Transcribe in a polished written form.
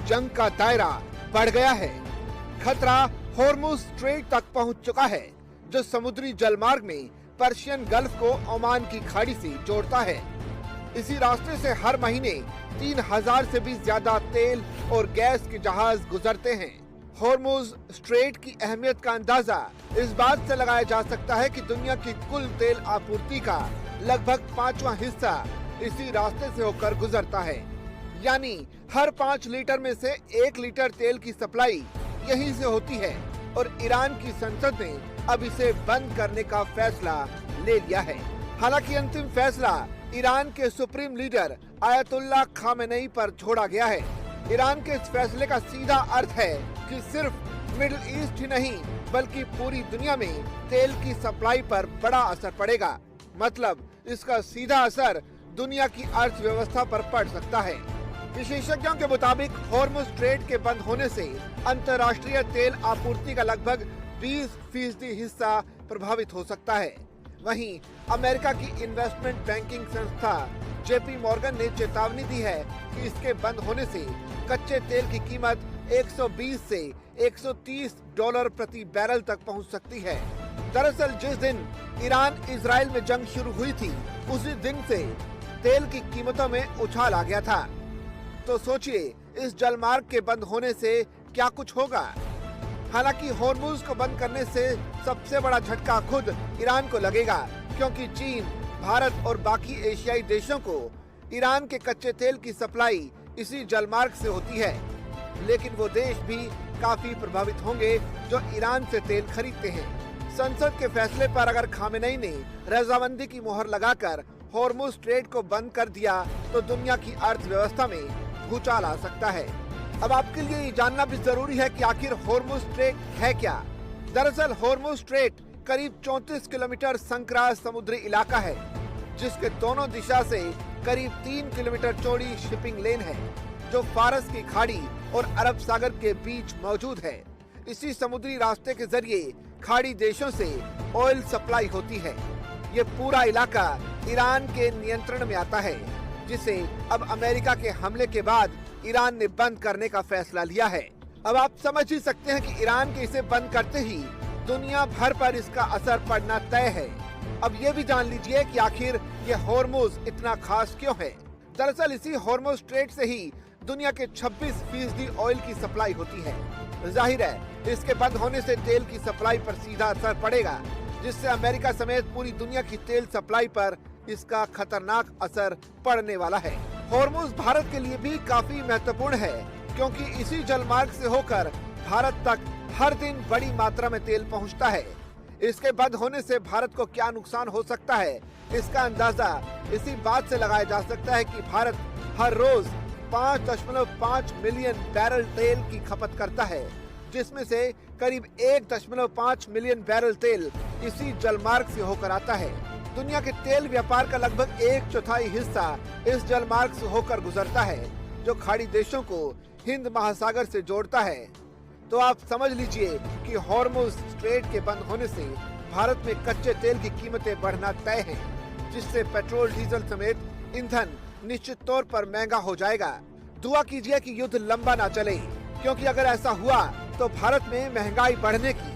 जंग का दायरा बढ़ गया है। खतरा हॉर्मुज स्ट्रेट तक पहुंच चुका है, जो समुद्री जलमार्ग में पर्शियन गल्फ को ओमान की खाड़ी से जोड़ता है। इसी रास्ते से हर महीने 3000 से भी ज्यादा तेल और गैस के जहाज गुजरते हैं। हॉर्मुज स्ट्रेट की अहमियत का अंदाजा इस बात से लगाया जा सकता है कि दुनिया की कुल तेल आपूर्ति का लगभग 5वां हिस्सा इसी रास्ते से होकर गुजरता है। यानी हर 5 लीटर में से 1 लीटर तेल की सप्लाई यहीं से होती है और ईरान की संसद ने अब इसे बंद करने का फैसला ले लिया है। हालांकि अंतिम फैसला ईरान के सुप्रीम लीडर आयतुल्लाह खामेनेई पर छोड़ा गया है। ईरान के इस फैसले का सीधा अर्थ है कि सिर्फ मिडिल ईस्ट ही नहीं बल्कि पूरी दुनिया में तेल की सप्लाई पर बड़ा असर पड़ेगा। मतलब इसका सीधा असर दुनिया की अर्थव्यवस्था पर पड़ सकता है। विशेषज्ञों के मुताबिक हॉर्मुज स्ट्रेट के बंद होने से अंतर्राष्ट्रीय तेल आपूर्ति का लगभग 20% हिस्सा प्रभावित हो सकता है। वहीं अमेरिका की इन्वेस्टमेंट बैंकिंग संस्था जेपी मॉर्गन ने चेतावनी दी है कि इसके बंद होने से कच्चे तेल की कीमत 120 से 130 डॉलर प्रति बैरल तक पहुंच सकती है। दरअसल जिस दिन ईरान इजराइल में जंग शुरू हुई थी, उसी दिन से तेल की कीमतों में उछाल आ गया था। तो सोचिए इस जलमार्ग के बंद होने से क्या कुछ होगा। हालांकि हॉर्मुज को बंद करने से सबसे बड़ा झटका खुद ईरान को लगेगा, क्योंकि चीन, भारत और बाकी एशियाई देशों को ईरान के कच्चे तेल की सप्लाई इसी जलमार्ग से होती है। लेकिन वो देश भी काफी प्रभावित होंगे जो ईरान से तेल खरीदते हैं। संसद के फैसले पर अगर खामेनेई ने रजामंदी की मोहर लगाकर हॉर्मुज स्ट्रेट को बंद कर दिया तो दुनिया की अर्थव्यवस्था में भूचाल आ सकता है। अब आपके लिए ये जानना भी जरूरी है कि आखिर हॉर्मुज स्ट्रेट है क्या। दरअसल हॉर्मुज स्ट्रेट करीब 34 किलोमीटर संकरा समुद्री इलाका है, जिसके दोनों दिशा से करीब 3 किलोमीटर चौड़ी शिपिंग लेन है, जो फारस की खाड़ी और अरब सागर के बीच मौजूद है। इसी समुद्री रास्ते के जरिए खाड़ी देशों से ऑयल सप्लाई होती है। ये पूरा इलाका ईरान के नियंत्रण में आता है, जिसे अब अमेरिका के हमले के बाद ईरान ने बंद करने का फैसला लिया है। अब आप समझ ही सकते हैं कि ईरान के इसे बंद करते ही दुनिया भर पर इसका असर पड़ना तय है। अब ये भी जान लीजिए कि आखिर ये हॉर्मुज इतना खास क्यों है। दरअसल इसी हॉर्मुज स्ट्रेट से ही दुनिया के 26% ऑयल की सप्लाई होती है। जाहिर है इसके बंद होने से तेल की सप्लाई पर सीधा असर पड़ेगा, जिससे अमेरिका समेत पूरी दुनिया की तेल सप्लाई पर इसका खतरनाक असर पड़ने वाला है। हॉर्मुज भारत के लिए भी काफी महत्वपूर्ण है, क्योंकि इसी जलमार्ग से होकर भारत तक हर दिन बड़ी मात्रा में तेल पहुंचता है। इसके बंद होने से भारत को क्या नुकसान हो सकता है, इसका अंदाजा इसी बात से लगाया जा सकता है कि भारत हर रोज 5.5 मिलियन बैरल तेल की खपत करता है, जिसमें से करीब 1.5 मिलियन बैरल तेल इसी जलमार्ग से होकर आता है। दुनिया के तेल व्यापार का लगभग 1/4 हिस्सा इस जलमार्ग से होकर गुजरता है, जो खाड़ी देशों को हिंद महासागर से जोड़ता है। तो आप समझ लीजिए कि हॉर्मुज स्ट्रेट के बंद होने से भारत में कच्चे तेल की कीमतें बढ़ना तय है, जिससे पेट्रोल, डीजल समेत ईंधन निश्चित तौर पर महंगा हो जाएगा। दुआ कीजिए कि युद्ध लंबा ना चले, क्योंकि अगर ऐसा हुआ तो भारत में महंगाई बढ़ने की